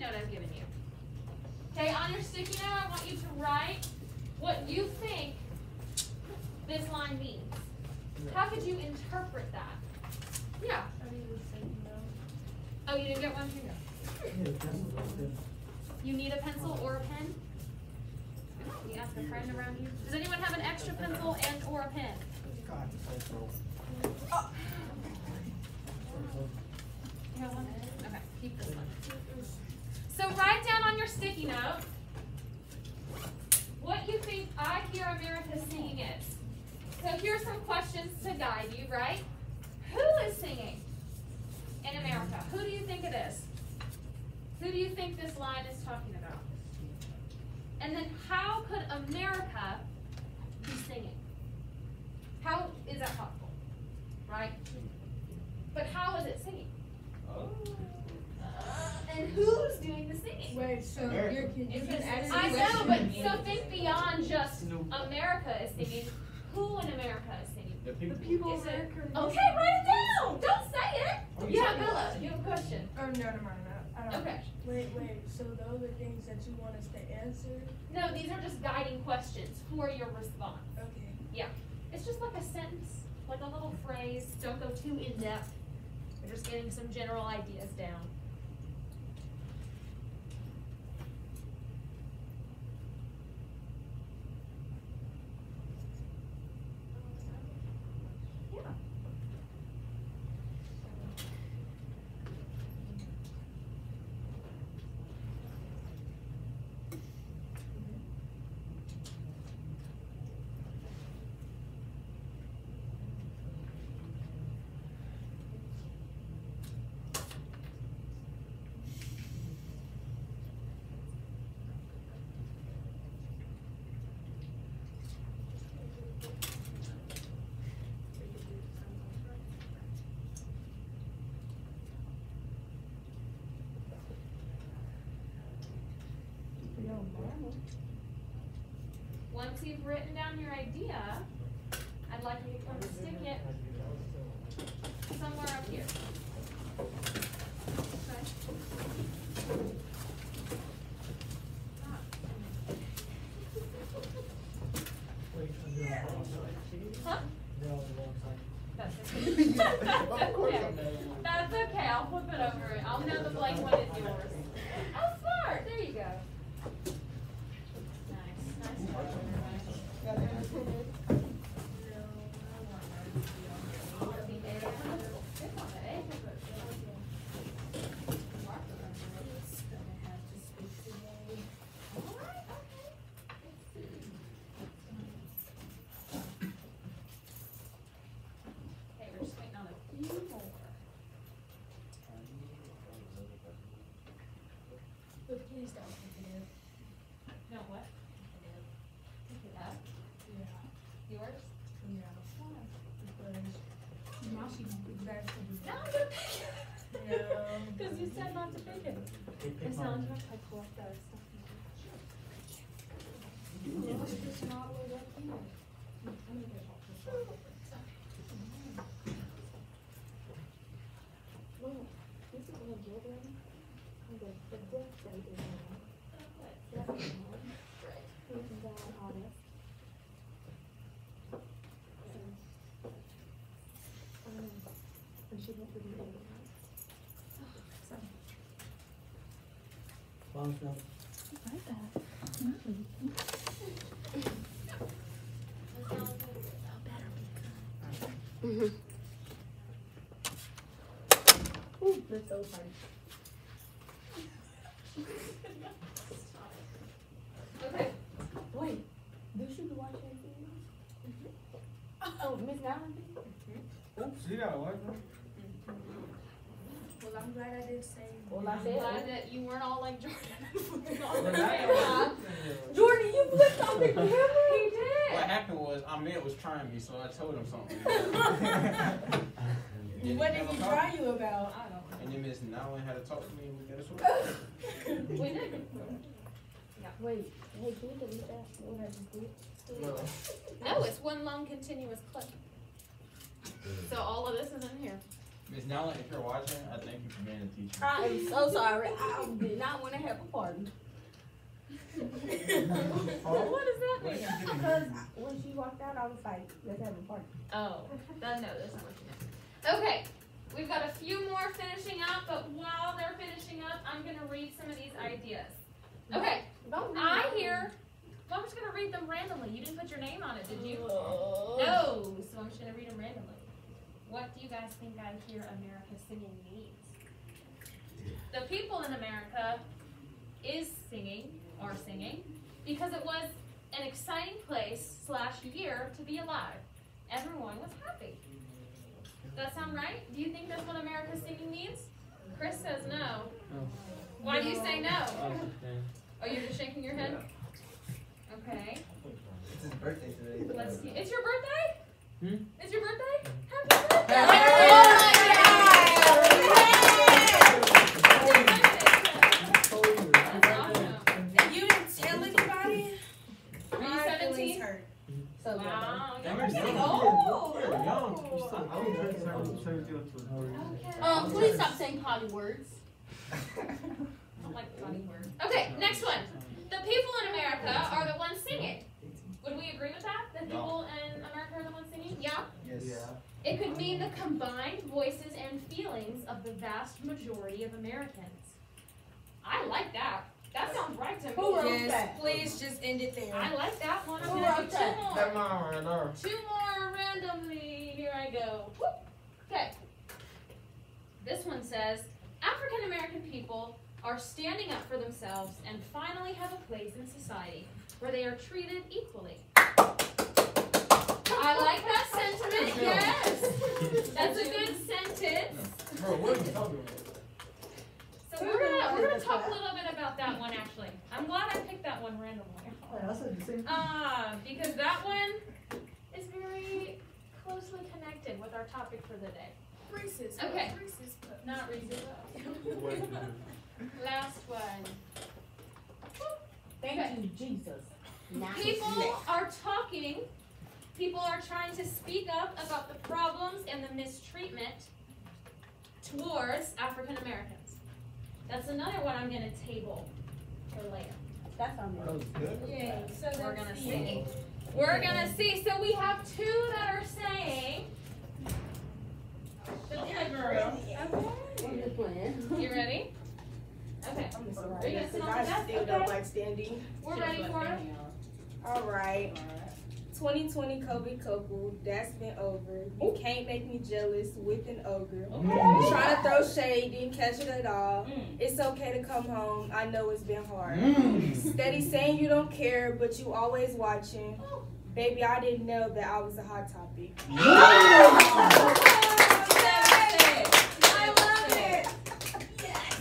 note I've given you. Okay, on your sticky note, I want you to write what you think this line means. How could you interpret that? Yeah. Oh, you didn't get one? You need a pencil or a pen? You ask a friend around you. Does anyone have an extra pencil and or a pen? Oh. You have one? Okay, keep this one. So write down on your sticky note what you think I Hear America Singing is. So here's some questions to guide you, right? Who is singing in America? Who do you think it is? Who do you think this line is talking about? And then how could America be singing? How is that possible? Right? But how is it singing? And who's doing the singing? Wait, so you can ask I know, but so think beyond just America is singing. Who in America is singing? the people in America. Okay, write it down. Don't say it. Yeah, Bella, you have a question. Oh, no, never mind. I don't Okay. Wait. So those are things that you want us to answer? No, these are just guiding questions for your response. Okay. Yeah. It's just like a sentence, like a little phrase. Don't go too in depth. We're just getting some general ideas down. Yeah. Once you've written down your idea, I'd like you to come stick it somewhere up here. Okay. Huh? That's okay. That's okay. I'll flip it over. I'll know the blank one is yours. Oh, smart. There you go. Nice work, everybody. Okay, we're just waiting on a few more. But please don't pick it up. No, what? Pick it up. Yeah. Yours? Yeah. Because now she won't be back to the No, I'm gonna pick it. No. Because you said not to pick it. It sounds like I collect that stuff. No, it's just not what up here. Ooh, that's so funny. Okay. Wait, do she be watching videos? Oh, Miss Allen? Oops, you gotta watch them. Well, I'm glad I did say. Well, I'm glad that you weren't all like Jordan. Jordan, you flipped off the camera? He did. What happened was Ahmed was trying me, so I told him something. What did he try you about? I don't know. And then Miss Nowin had to talk to me and we got a sword. We did. Yeah. Wait, hey, can you delete that? What I just did? No, it's one long continuous clip. So all of this is in here. Miss Nala, if you're watching, I thank you for being a teacher. I am so sorry. I did not want to have a party. What does that mean? Because when she walked out, I was like, let's have a party. Oh, no, that's not what you meant. Okay, we've got a few more finishing up, but while they're finishing up, I'm going to read some of these ideas. Okay, Don't read I it. hear, well, I'm just going to read them randomly. You didn't put your name on it, did you? No, so I'm just going to read them randomly. What do you guys think I hear America singing means? The people in America are singing, because it was an exciting place/year to be alive. Everyone was happy. Does that sound right? Do you think that's what America singing means? Chris says no. Why do you say no? Oh, you're just shaking your head? Okay. It's his birthday today. Let's see. It's your birthday? It's your birthday? Happy birthday! That's awesome. You didn't tell anybody? Are you 17? So Wow. Damn, You're you're young. please stop saying potty words. I don't like funny words. Okay, next one. The people in America are the ones singing. Would we agree with that? The people in America are the ones singing? Yeah? Yes. It could mean the combined voices and feelings of the vast majority of Americans. I like that. That sounds right to me. Who wrote Yes, that? please just end it there. I like that one. I'm Who going to wrote do that? That two more. mom right there. Two more randomly. Here I go. Whoop. Okay. This one says, African American people are standing up for themselves and finally have a place in society where they are treated equally. I like that sentiment, yes. That's a good sentence. Bro, what are you talking about? So we're gonna talk a little bit about that one actually. I'm glad I picked that one randomly. Because that one is very closely connected with our topic for the day. Reese's. Okay. Reese's Puffs. Not Reese's. Last one. Thank you, Jesus. People are talking. People are trying to speak up about the problems and the mistreatment towards African Americans. That's another one I'm going to table for later. That's on me. Yay. So We're that's going to the see. end. We're going to see. So we have two that are saying. Yeah, girl. I'm just playing. You ready? Okay. I'm just Are you alright. gonna sit on I the desk? still Okay. don't like standing. We're ready for it. Alright. 2020 COVID couple, that's been over. You can't make me jealous with an ogre. Trying to throw shade, didn't catch it at all. It's okay to come home. I know it's been hard. Steady saying you don't care, but you always watching. Baby, I didn't know that I was a hot topic. I love it. Yes.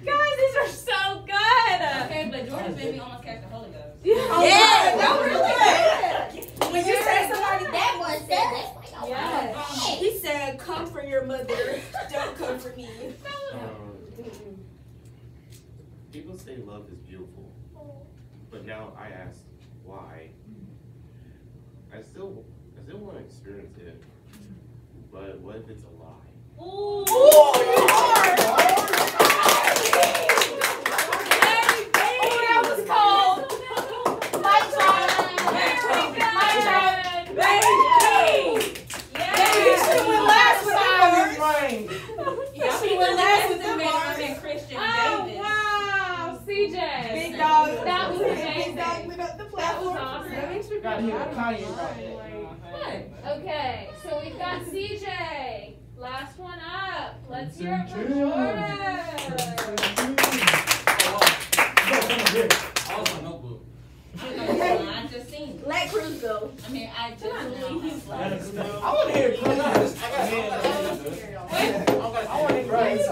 Guys, these are so good. Okay, but Jordan's baby almost catch the Holy Ghost. Oh, Yeah, that was really good. When you say somebody That one said that's like, Yes. he said, come for your mother, don't come for me. People say love is beautiful, but now I ask why. I still want to experience it, but what if it's a lie? Ooh. That was cold. My turn. You should went last with that Y'all She went last with them man bars. than Christian Oh, Davis. wow. CJ. Big dog. That was Big amazing. dog lit up the That was platform. awesome. Gotta hear Kanye about Good. Okay, so we've got CJ. Last one up. Let's hear it from Jordan. I was my notebook. I just seen it. Let Cruz go. I mean, I just I want to hear Chris. I want to hear Chris.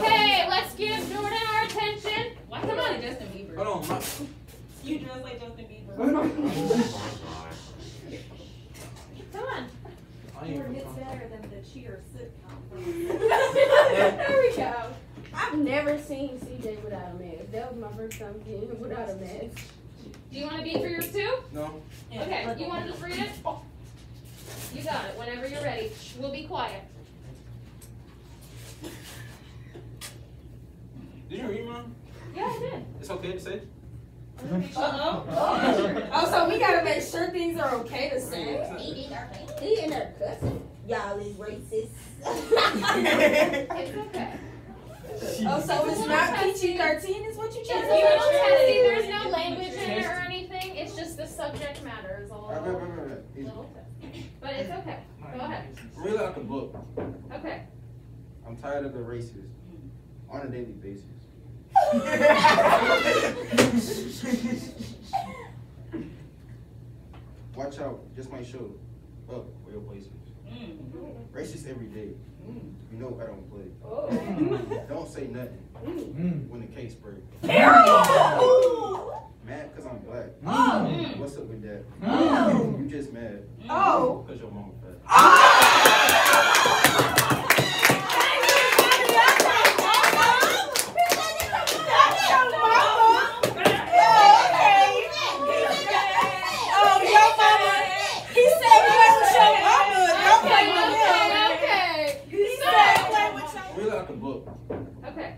Hey, let's give Jordan our attention. Why Come come on. on, Justin Bieber? Hold on, You dress like Justin Bieber. Come on. It's better than the Cheers sitcom. There we go. I've never seen CJ without a mask. That was my first time seeing him without a mask. Do you want to beat for yours too? No. Okay, you want to just read it? got it. Whenever you're ready, we'll be quiet. Did you read, Mom? Yeah, I did. It's okay to say? Oh, so we gotta make sure things are okay to say. He in there cussing. Y'all is racist. It's okay. Oh, so it's not PG-13 is what you It's trying a to little say? testy. There's no language in it or anything. It's just the subject matter is a little testy. But it's okay. Go ahead. Read like a book. Okay. I'm tired of the races on a daily basis. Watch out, just might show up for your places. Racist every day. You know I don't play. Don't say nothing when the case breaks. Mad cause I'm black. What's up with that? You just mad. Cause your mama fat. Read like a book. Okay.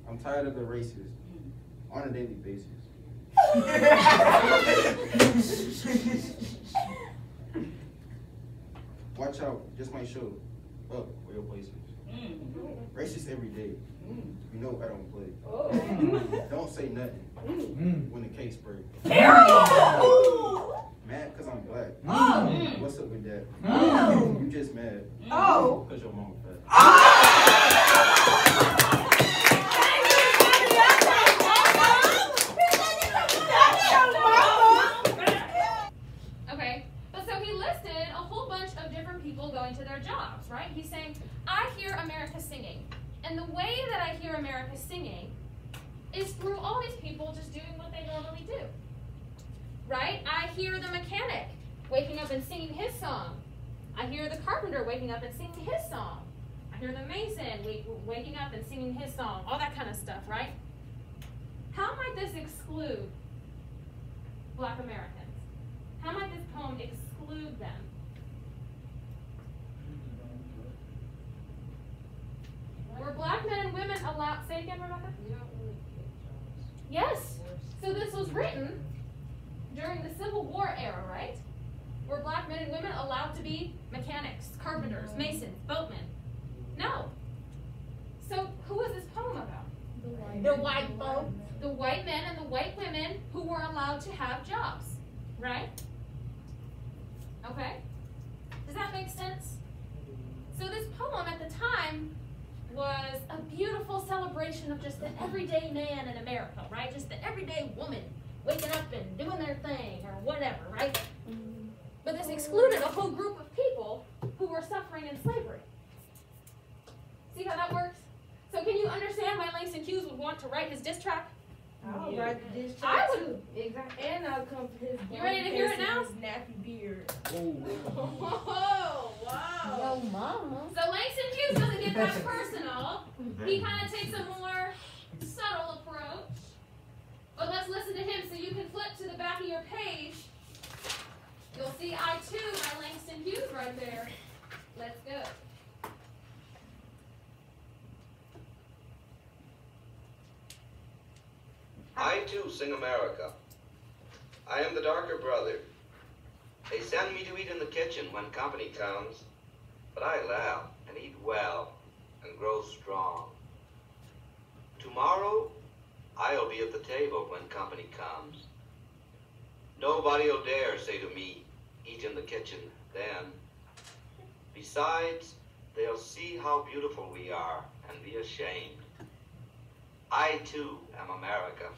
I'm tired of the races on a daily basis. Watch out, just might show up for your places. Racist every day. You know I don't play. Don't say nothing when the case breaks. Mad cause I'm black. What's up with that? You just mad. Cause your mama fat. Okay. But so he listed a whole bunch of different people going to their jobs, right? He's saying, I hear America singing. And the way that I hear America singing is through all these people just doing what they normally do. Right? I hear the mechanic waking up and singing his song. I hear the carpenter waking up and singing his song. I hear the mason waking up and singing his song. All that kind of stuff, right? How might this exclude Black Americans? How might this poem exclude them? Were Black men and women allowed? Say it again, Rebecca. Yes. So this was written during the Civil War era, right? Were Black men and women allowed to be mechanics, carpenters, masons, boatmen? No. So who is this poem about? The white folks. The white men and the white women who were allowed to have jobs, right? Okay? Does that make sense? So this poem at the time was a beautiful celebration of just the everyday man in America, right? Just the everyday woman waking up and doing their thing or whatever, right? But this excluded a whole group of people who were suffering in slavery. See how that works? So can you understand why Langston Hughes would want to write his diss track? I'll write this I track would. too. Exactly. And I'll come for his You ready to hear it now? his nappy beard. Oh, wow. Yo, mama. So Langston Hughes doesn't get that personal. He kind of takes a more subtle approach. But let's listen to him so you can flip to the back of your page. You'll see I Too by Langston Hughes right there. Let's go. I too sing America. I am the darker brother. They send me to eat in the kitchen when company comes, but I laugh and eat well and grow strong. Tomorrow, I'll be at the table when company comes. Nobody'll dare say to me, eat in the kitchen then. Besides, they'll see how beautiful we are and be ashamed. I too am America.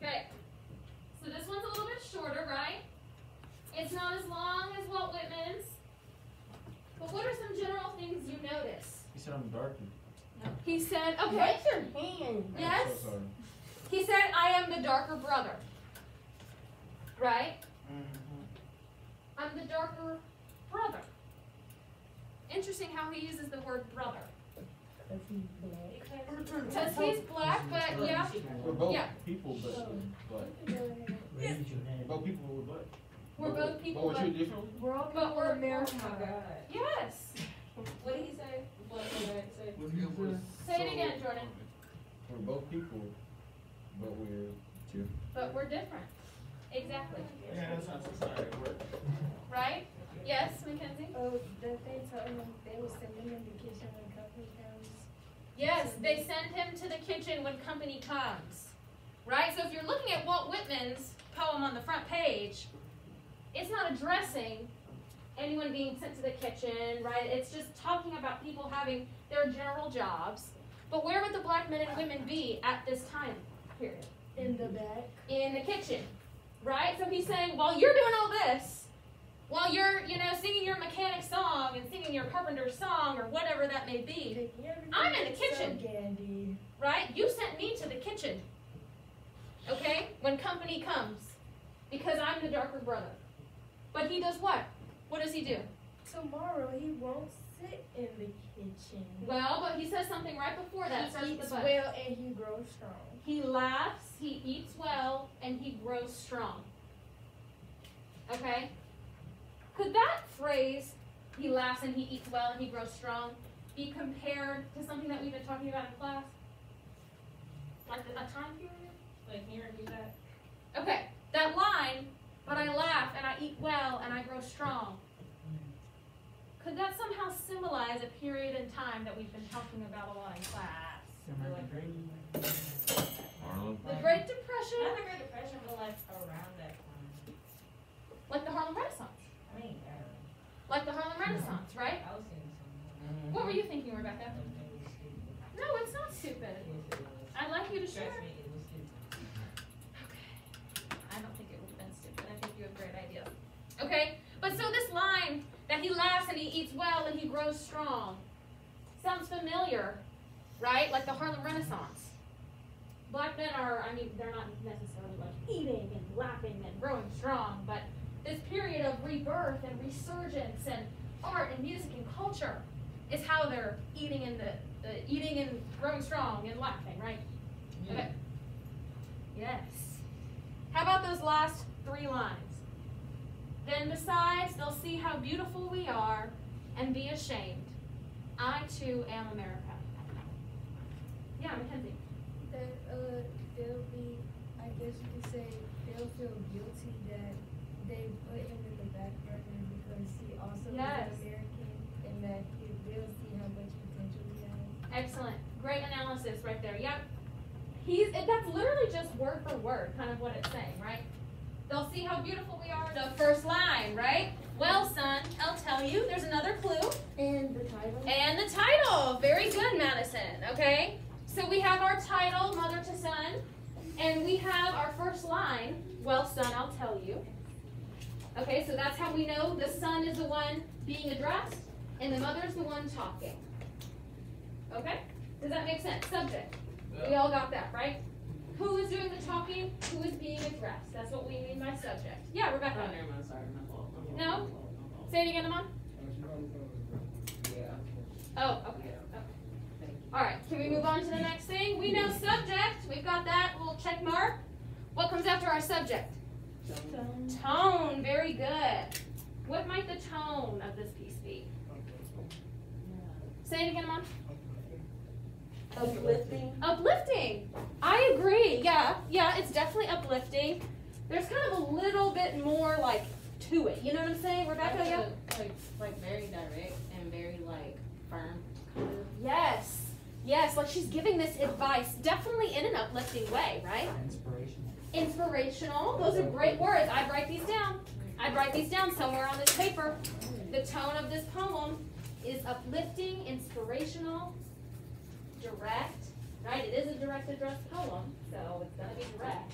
Okay. So this one's a little bit shorter, right? It's not as long as Walt Whitman's. But what are some general things you notice? He said I'm darker. He said, okay. Raise your hand. Yes? I'm so sorry. He said, I am the darker brother. Right? I'm the darker brother. Interesting how he uses the word brother. Cause he's black. Because he's black, but yeah. We're both Yeah. people, but black. Both people were black. We're both people, But you different? We're all but people we're in America. Oh my God. Yes. What did he say? What did I say? What did you Say it again, Jordan. We're both people, but we're two. But we're different. Exactly. Yeah, that's how society works. Right? Yes, Mackenzie? Oh, that they told him they would send him in the kitchen when company comes. Yes, they send him to the kitchen when company comes. Right? So if you're looking at Walt Whitman's poem on the front page, it's not addressing anyone being sent to the kitchen, right? It's just talking about people having their general jobs. But where would the black men and women be at this time period? In the back. In the kitchen, right? So he's saying, while you're doing all this, while you're, singing your mechanic song and singing your carpenter song or whatever that may be, I'm in the kitchen, Candy. right? You sent me to the kitchen, okay? When company comes, because I'm the darker brother. But he does what? What does he do? Tomorrow he won't sit in the kitchen. Well, but he says something right before that. He Starts with eats the but. well and he grows strong. He laughs, he eats well, and he grows strong. Okay? Could that phrase, he laughs and he eats well and he grows strong, be compared to something that we've been talking about in class? Like a time period? Like, can you repeat that? Okay, that line, but I laugh and I eat well and I grow strong. Could that somehow symbolize a period in time that we've been talking about a lot in class? Harlem. The Great Depression, Not the Great Depression, but like around that time. like the Harlem Renaissance. I mean, I don't know. Like the Harlem Renaissance, right? I was thinking something. What were you thinking, Rebecca? It was stupid. No, it's not stupid. Yes, it was. I'd like you to share. Trust me, it was stupid. Okay. I don't think it would have been stupid. I think you have great ideas. Okay? But so this line that he laughs and he eats well and he grows strong sounds familiar, right? Like the Harlem Renaissance. Black men are, they're not necessarily like eating and laughing and growing strong, but this period of rebirth and resurgence and art and music and culture is how they're eating and eating and growing strong and laughing, right? Yeah. Okay. Yes. How about those last 3 lines? Then besides, they'll see how beautiful we are and be ashamed. I too am America. Yeah, Mackenzie. That they'll be, I guess you could say, they'll feel guilty that they put him in the back burner because he also Yes. is an American and that they'll see how much potential he has. Excellent. Great analysis right there. Yep. That's literally just word for word, kind of what it's saying, right? They'll see how beautiful we are. The first line, right? Well, son, I'll tell you. There's another clue. And the title. And the title. Very good, Madison. Okay? So we have our title, Mother to Son. And we have our first line, well, son, I'll tell you. Okay, so that's how we know the son is the one being addressed and the mother is the one talking. Okay? Does that make sense? Subject. We all got that, right? Who is doing the talking? Who is being addressed? That's what we mean by subject. Yeah, Rebecca. Oh, never mind, sorry, my fault. No? Say it again, Amon. Yeah. Oh, okay. All right, can we move on to the next thing? We know subject. We've got that little check mark. What comes after our subject? Tone. Tone. Very good. What might the tone of this piece be? Say it again, Amon. Uplifting. Uplifting. I agree. Yeah, it's definitely uplifting. There's kind of a little bit more like to it. You know what I'm saying, Rebecca? Yeah. Like very direct and very like firm. Yes, like she's giving this advice, definitely in an uplifting way, right? Inspirational. Inspirational. Those are great words. I'd write these down. I'd write these down somewhere on this paper. The tone of this poem is uplifting, inspirational, direct, right? It is a direct address poem, so it's going to be direct.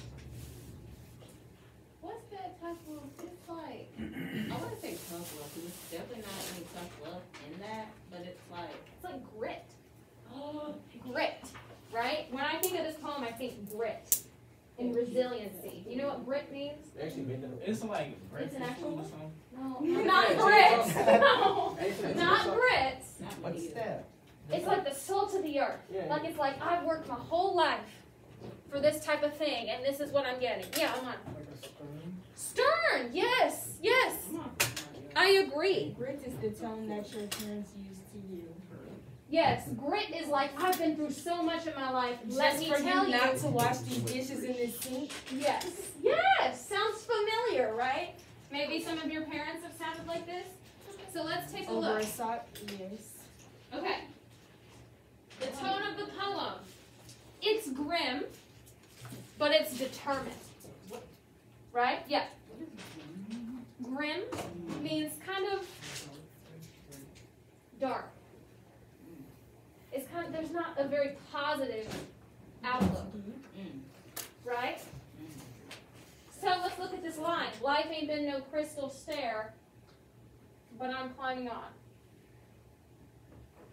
What's that type of, it's like, I wouldn't say tough love, because it's definitely not any tough love in that, but it's like grit. Grit, right? When I think of this poem, I think grit and resiliency. You know what grit means? Actually, made that. It's like It's an actual or something. No, not grit. No, not grit. not What's really. that? It's like the salt of the earth. Yeah. Like it's like I've worked my whole life for this type of thing, and this is what I'm getting. Yeah, I'm on. Like a spoon. Stern, yes, yes. I agree. Grit is the tone that your parents use to you. Yes, grit is like, I've been through so much in my life. Let Just me for tell you you. not to wash these dishes in the sink. Yes, yes, sounds familiar, right? Maybe some of your parents have sounded like this. So let's take a Over look. a sock, yes. Okay. The tone of the poem. It's grim, but it's determined. Right? Yeah. Grim means kind of dark. It's kind of, there's not a very positive outlook. Right? So let's look at this line. Life ain't been no crystal stair, but I'm climbing on.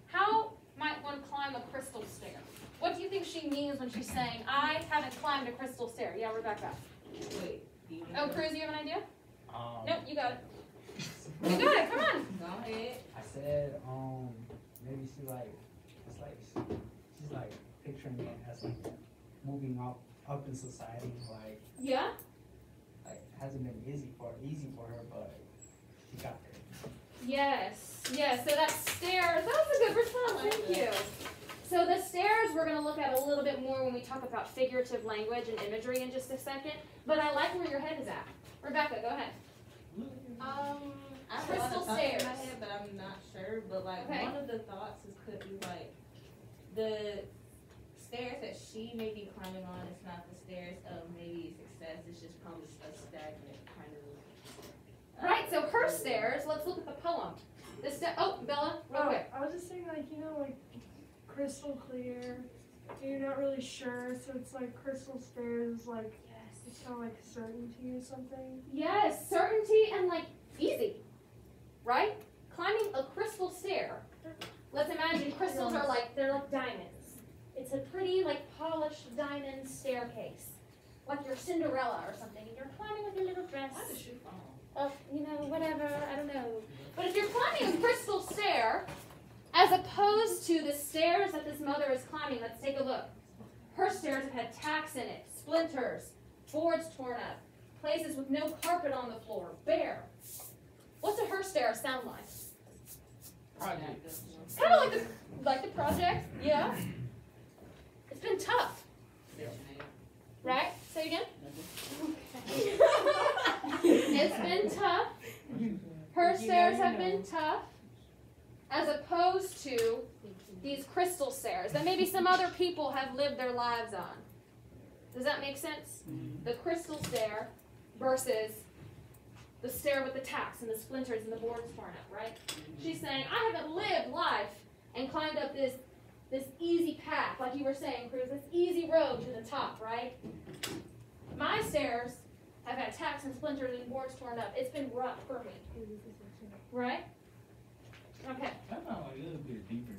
How might one climb a crystal stair? What do you think she means when she's saying, I haven't climbed a crystal stair? Yeah, Rebecca. Wait. Oh, Cruz, you have an idea? Nope, you got it. You You got it, come on. Go ahead. I said, maybe she's like, it's like, she's like picturing it as like moving up in society, like Yeah? hasn't been easy for her, but she got there. Yes, yes. So that stairs, that was a good response, thank you. So the stairs we're going to look at a little bit more when we talk about figurative language and imagery in just a second. But I like where your head is at. Rebecca, go ahead. I have a lot Crystal of thoughts stairs. in my head, but I'm not sure. But like Okay. one of the thoughts is could be like the stairs that she may be climbing on is not the stairs of maybe success. It's just probably a stagnant kind of. Right, so her stairs, let's look at the poem. Oh, Bella, real quick. I was just saying, like, you know, like crystal clear. You're not really sure, so it's like crystal stairs, like it's kind of like certainty or something. Yes, certainty and like easy, right? Climbing a crystal stair. Let's imagine crystals are like, they're like diamonds. It's a pretty like polished diamond staircase. Like your Cinderella or something, and you're climbing with your little dress. How does she fall? Oh, you know, whatever, I don't know. But if you're climbing a crystal stair, as opposed to the stairs that this mother is climbing, let's take a look. Her stairs have had tacks in it, splinters, boards torn up, places with no carpet on the floor, bare. What's a her stair sound like? Project. Kind of like the project, yeah. It's been tough, right? Say it again. It's been tough. Her stairs have been tough, as opposed to these crystal stairs that maybe some other people have lived their lives on. Does that make sense? The crystal stair versus the stair with the tacks and the splinters and the boards torn up, right? She's saying, I haven't lived life and climbed up this easy path, like you were saying, Cruz, this easy road to the top, right? My stairs have had tacks and splinters and boards torn up. It's been rough for me. Right? Okay. That's not like a little bit deeper